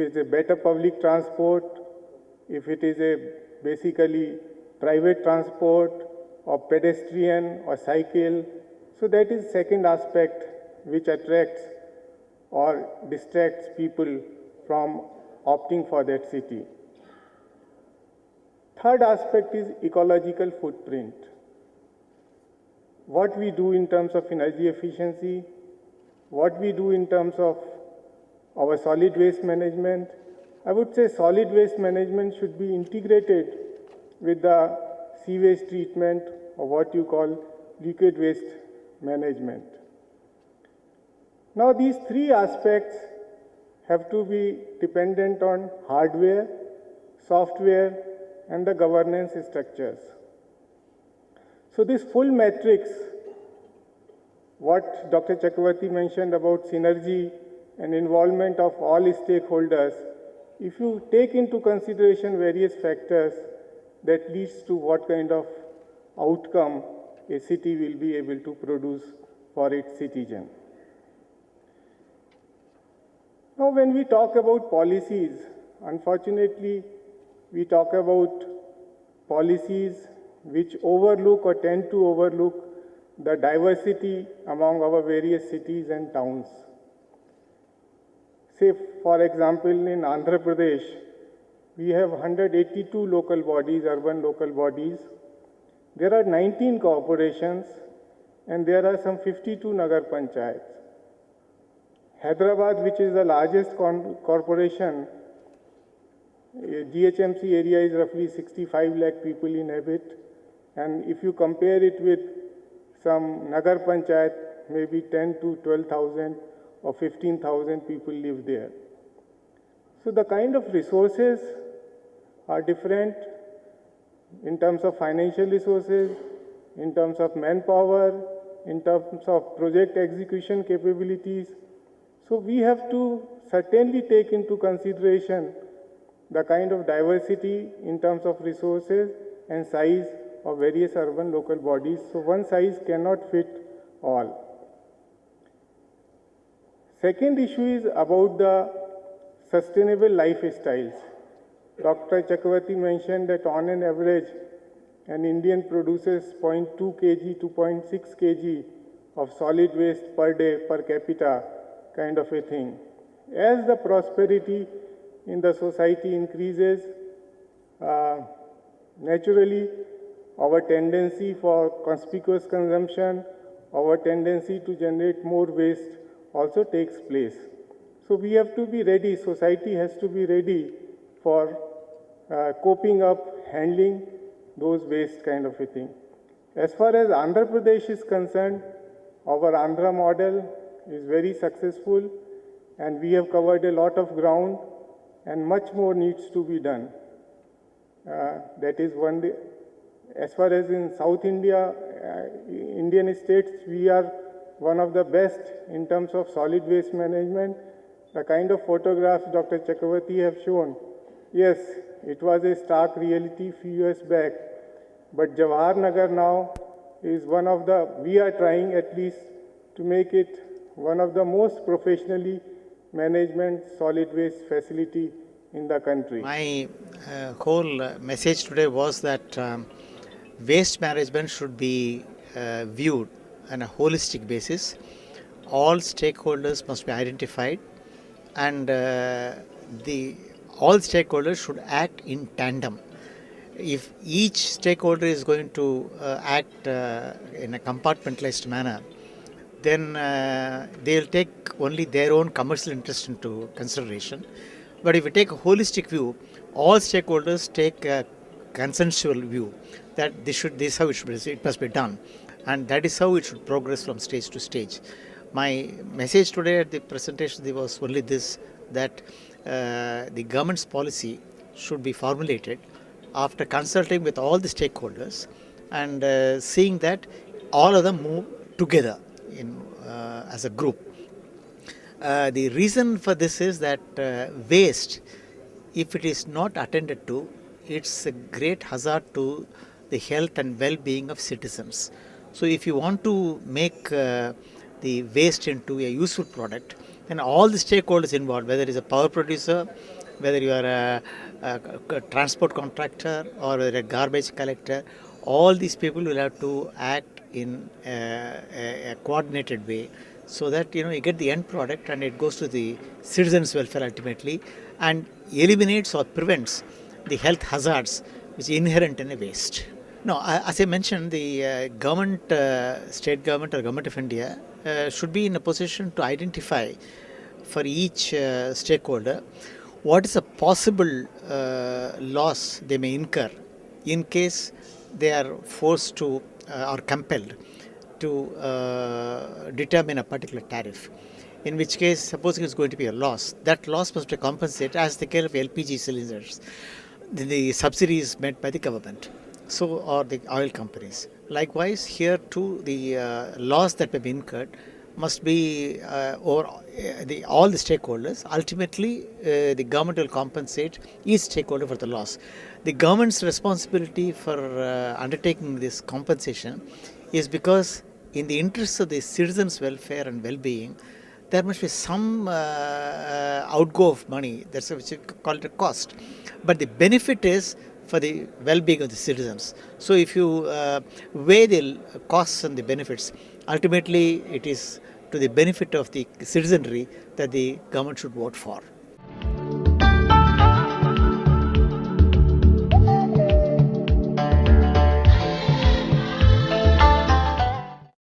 is a better public transport, if it is a basically private transport or pedestrian or cycle. So that is second aspect which attracts or distracts people from opting for that city. Third aspect is ecological footprint. What we do in terms of energy efficiency, what we do in terms of our solid waste management. I would say solid waste management should be integrated with the sewage treatment or what you call liquid waste management. Now these three aspects have to be dependent on hardware, software, and the governance structures. So this full matrix, what Dr. Chakravarti mentioned about synergy and involvement of all stakeholders, if you take into consideration various factors, that leads to what kind of outcome a city will be able to produce for its citizen. Now when we talk about policies, unfortunately, we talk about policies which overlook or tend to overlook the diversity among our various cities and towns. Say, for example, in Andhra Pradesh, we have 182 local bodies, urban local bodies. There are 19 corporations and there are some 52 Nagar Panchayats. Hyderabad, which is the largest corporation, GHMC area is roughly 65 lakh people inhabit, and if you compare it with some Nagar Panchayat, maybe 10 to 12,000 or 15,000 people live there. So the kind of resources are different in terms of financial resources, in terms of manpower, in terms of project execution capabilities. So we have to certainly take into consideration the kind of diversity in terms of resources and size of various urban local bodies. So one size cannot fit all. Second issue is about the sustainable lifestyles. Dr. Chakravarti mentioned that on an average, an Indian produces 0.2 kg to 0.6 kg of solid waste per day per capita, kind of a thing. As the prosperity in the society increases, naturally our tendency for conspicuous consumption, our tendency to generate more waste also takes place. So we have to be ready, society has to be ready for coping up, handling those waste, kind of a thing. As far as Andhra Pradesh is concerned, our Andhra model is very successful and we have covered a lot of ground and much more needs to be done. That is one day. As far as in South India, Indian states, we are one of the best in terms of solid waste management. The kind of photographs Dr. Chakravarti have shown, yes, it was a stark reality few years back, but Jawahar Nagar now is one of the, we are trying at least to make it one of the most professionally management solid waste facility in the country. My whole message today was that waste management should be viewed on a holistic basis. All stakeholders must be identified and all stakeholders should act in tandem. If each stakeholder is going to act in a compartmentalized manner, then they'll take only their own commercial interest into consideration. But if we take a holistic view, all stakeholders take a consensual view that this is how it must be done, and that is how it should progress from stage to stage. My message today at the presentation was only this, that the government's policy should be formulated after consulting with all the stakeholders and seeing that all of them move together as a group. The reason for this is that waste, if it is not attended to, it's a great hazard to the health and well-being of citizens. So if you want to make the waste into a useful product, then all the stakeholders involved, whether it is a power producer, whether you are a transport contractor or whether a garbage collector, all these people will have to act in a coordinated way so that you get the end product and it goes to the citizens' welfare ultimately and eliminates or prevents the health hazards which are inherent in a waste. No, as I mentioned, the government, state government or government of India should be in a position to identify for each stakeholder what is a possible loss they may incur in case they are forced to or compelled to determine a particular tariff. In which case, supposing it's going to be a loss, that loss must be compensated as the case of LPG cylinders. The subsidy is met by the government, so or the oil companies. Likewise, here too, the loss that may be incurred must be over all the stakeholders. Ultimately, the government will compensate each stakeholder for the loss. The government's responsibility for undertaking this compensation is because, in the interest of the citizens' welfare and well-being, there must be some outgo of money. That's what you call it a cost. But the benefit is for the well-being of the citizens. So if you weigh the costs and the benefits, ultimately it is to the benefit of the citizenry that the government should vote for.